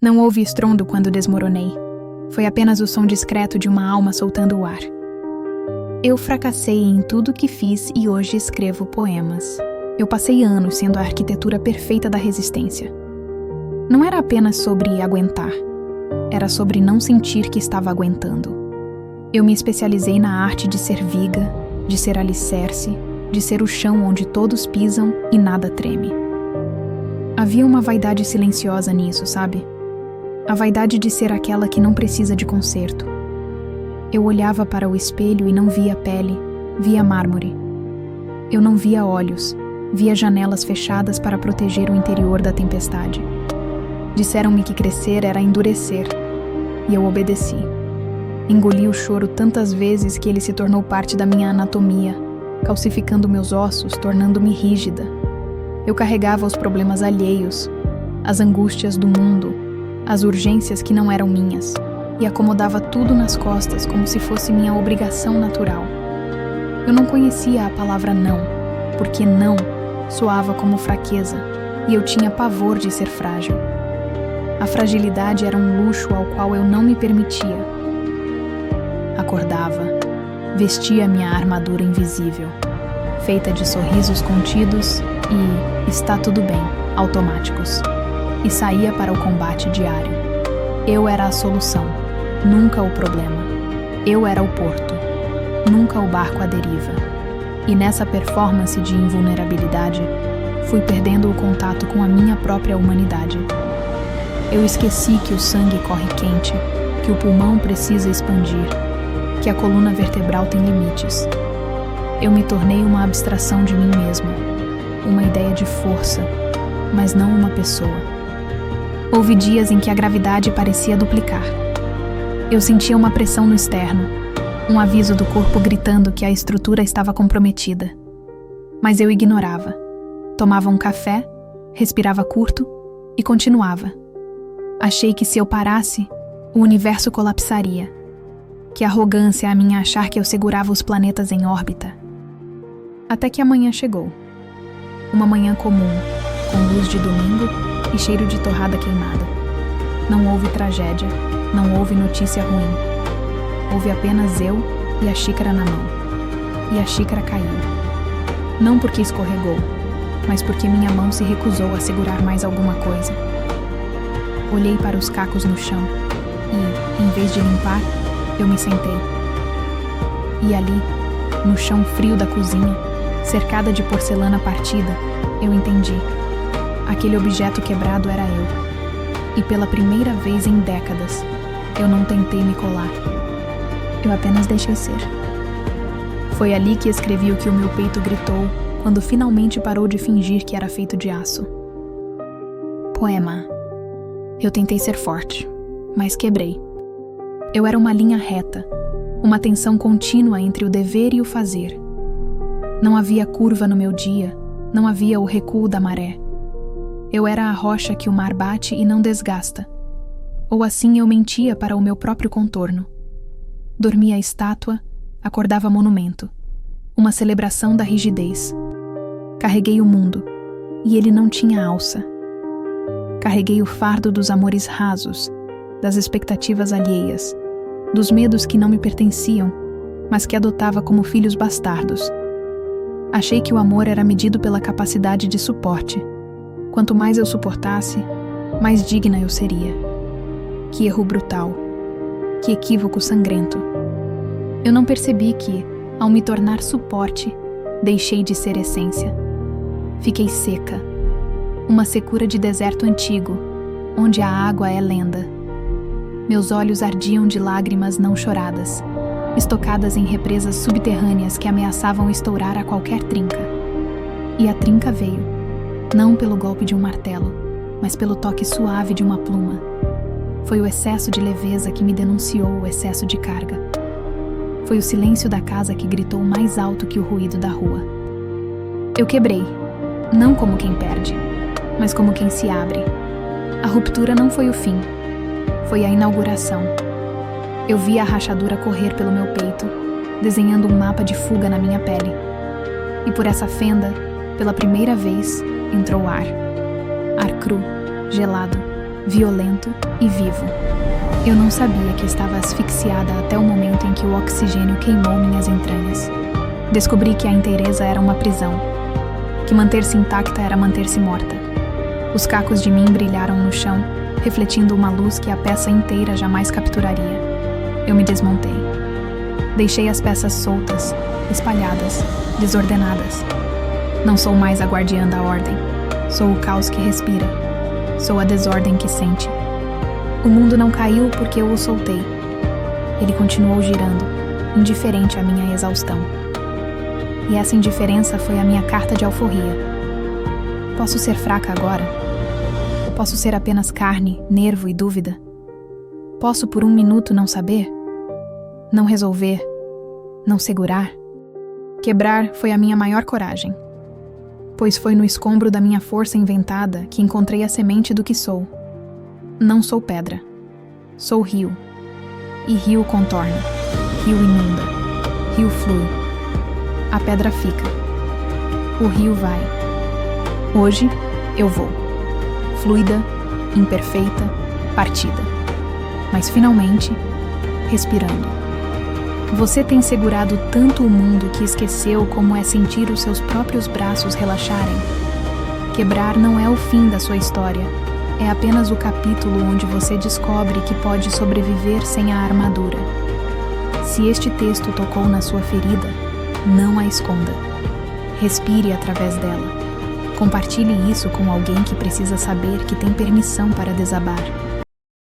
Não houve estrondo quando desmoronei. Foi apenas o som discreto de uma alma soltando o ar. Eu fracassei em tudo que fiz e hoje escrevo poemas. Eu passei anos sendo a arquitetura perfeita da resistência. Não era apenas sobre aguentar. Era sobre não sentir que estava aguentando. Eu me especializei na arte de ser viga, de ser alicerce, de ser o chão onde todos pisam e nada treme. Havia uma vaidade silenciosa nisso, sabe? A vaidade de ser aquela que não precisa de conserto. Eu olhava para o espelho e não via pele, via mármore. Eu não via olhos, via janelas fechadas para proteger o interior da tempestade. Disseram-me que crescer era endurecer, e eu obedeci. Engoli o choro tantas vezes que ele se tornou parte da minha anatomia, calcificando meus ossos, tornando-me rígida. Eu carregava os problemas alheios, as angústias do mundo, as urgências que não eram minhas, e acomodava tudo nas costas como se fosse minha obrigação natural. Eu não conhecia a palavra não, porque não soava como fraqueza, e eu tinha pavor de ser frágil. A fragilidade era um luxo ao qual eu não me permitia. Acordava, vestia minha armadura invisível, feita de sorrisos contidos e está tudo bem, automáticos, e saía para o combate diário. Eu era a solução, nunca o problema. Eu era o porto, nunca o barco à deriva. E nessa performance de invulnerabilidade, fui perdendo o contato com a minha própria humanidade. Eu esqueci que o sangue corre quente, que o pulmão precisa expandir, que a coluna vertebral tem limites. Eu me tornei uma abstração de mim mesma, uma ideia de força, mas não uma pessoa. Houve dias em que a gravidade parecia duplicar. Eu sentia uma pressão no externo, um aviso do corpo gritando que a estrutura estava comprometida. Mas eu ignorava. Tomava um café, respirava curto e continuava. Achei que se eu parasse, o universo colapsaria. Que arrogância a minha achar que eu segurava os planetas em órbita. Até que a manhã chegou. Uma manhã comum, com luz de domingo e cheiro de torrada queimada. Não houve tragédia, não houve notícia ruim. Houve apenas eu e a xícara na mão. E a xícara caiu. Não porque escorregou, mas porque minha mão se recusou a segurar mais alguma coisa. Olhei para os cacos no chão e, em vez de limpar, eu me sentei. E ali, no chão frio da cozinha, cercada de porcelana partida, eu entendi. Aquele objeto quebrado era eu. E pela primeira vez em décadas, eu não tentei me colar. Eu apenas deixei ser. Foi ali que escrevi o que o meu peito gritou quando finalmente parou de fingir que era feito de aço. Poema. Eu tentei ser forte, mas quebrei. Eu era uma linha reta, uma tensão contínua entre o dever e o fazer. Não havia curva no meu dia, não havia o recuo da maré. Eu era a rocha que o mar bate e não desgasta. Ou assim eu mentia para o meu próprio contorno. Dormia estátua, acordava monumento. Uma celebração da rigidez. Carreguei o mundo, e ele não tinha alça. Carreguei o fardo dos amores rasos, das expectativas alheias, dos medos que não me pertenciam, mas que adotava como filhos bastardos. Achei que o amor era medido pela capacidade de suporte. Quanto mais eu suportasse, mais digna eu seria. Que erro brutal. Que equívoco sangrento. Eu não percebi que, ao me tornar suporte, deixei de ser essência. Fiquei seca. Uma secura de deserto antigo, onde a água é lenda. Meus olhos ardiam de lágrimas não choradas, estocadas em represas subterrâneas que ameaçavam estourar a qualquer trinca. E a trinca veio, não pelo golpe de um martelo, mas pelo toque suave de uma pluma. Foi o excesso de leveza que me denunciou o excesso de carga. Foi o silêncio da casa que gritou mais alto que o ruído da rua. Eu quebrei, não como quem perde, mas como quem se abre. A ruptura não foi o fim, foi a inauguração. Eu vi a rachadura correr pelo meu peito, desenhando um mapa de fuga na minha pele. E por essa fenda, pela primeira vez, entrou ar. Ar cru, gelado, violento e vivo. Eu não sabia que estava asfixiada até o momento em que o oxigênio queimou minhas entranhas. Descobri que a inteireza era uma prisão, que manter-se intacta era manter-se morta. Os cacos de mim brilharam no chão, refletindo uma luz que a peça inteira jamais capturaria. Eu me desmontei. Deixei as peças soltas, espalhadas, desordenadas. Não sou mais a guardiã da ordem. Sou o caos que respira. Sou a desordem que sente. O mundo não caiu porque eu o soltei. Ele continuou girando, indiferente à minha exaustão. E essa indiferença foi a minha carta de alforria. Posso ser fraca agora? Posso ser apenas carne, nervo e dúvida? Posso por um minuto não saber? Não resolver? Não segurar? Quebrar foi a minha maior coragem, pois foi no escombro da minha força inventada que encontrei a semente do que sou. Não sou pedra. Sou rio. E rio contorna. Rio inunda. Rio flui. A pedra fica. O rio vai. Hoje eu vou. Fluida, imperfeita, partida. Mas finalmente, respirando. Você tem segurado tanto o mundo que esqueceu como é sentir os seus próprios braços relaxarem. Quebrar não é o fim da sua história. É apenas o capítulo onde você descobre que pode sobreviver sem a armadura. Se este texto tocou na sua ferida, não a esconda. Respire através dela. Compartilhe isso com alguém que precisa saber que tem permissão para desabar.